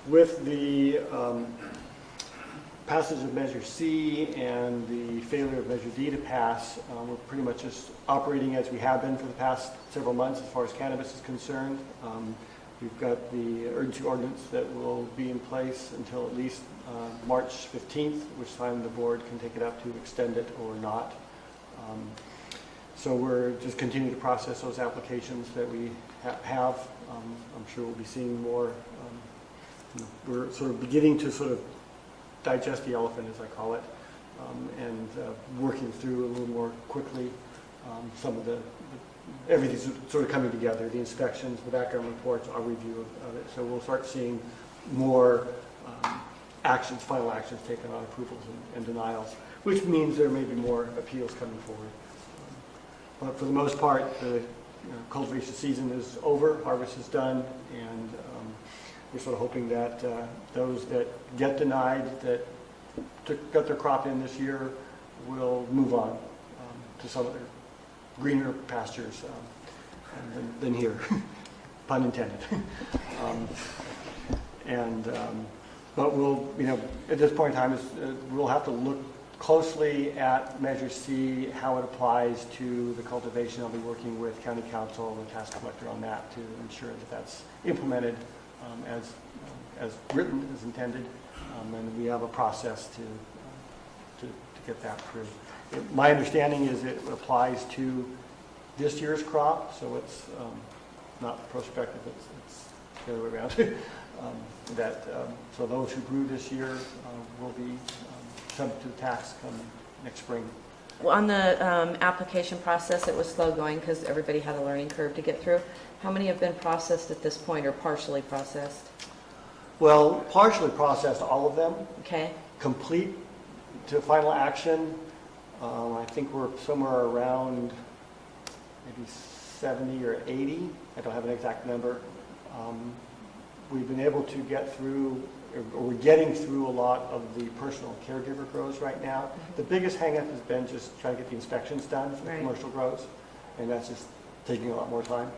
With the passage of Measure C and the failure of Measure D to pass, we're pretty much just operating as we have been for the past several months as far as cannabis is concerned. We've got the urgency ordinance that will be in place until at least March 15th, which time the board can take it up to extend it or not. So we're just continuing to process those applications that we have. I'm sure we'll be seeing more. We're sort of beginning to sort of digest the elephant, as I call it, and working through a little more quickly some of everything's sort of coming together, the inspections, the background reports, our review of it. So we'll start seeing more final actions taken on approvals and denials, which means there may be more appeals coming forward. But for the most part, the cultivation season is over, harvest is done, and we're sort of hoping that those that get denied, that got their crop in this year, will move on to some other greener pastures than here, pun intended. But we'll, at this point in time, we'll have to look closely at Measure C, how it applies to the cultivation. I'll be working with County Council and the tax collector on that to ensure that that's implemented as written, as intended, and we have a process to get that through. My understanding is it applies to this year's crop, so it's not prospective, it's the other way around. So those who grew this year will be subject to the tax come next spring. Well, on the application process, it was slow going because everybody had a learning curve to get through. How many have been processed at this point, or partially processed? Well, partially processed, all of them. Okay. Complete to final action, I think we're somewhere around maybe 70 or 80. I don't have an exact number. We've been able to get through, or we're getting through a lot of the personal caregiver grows right now. Mm-hmm. The biggest hang-up has been just trying to get the inspections done for the commercial grows, and that's just taking a lot more time.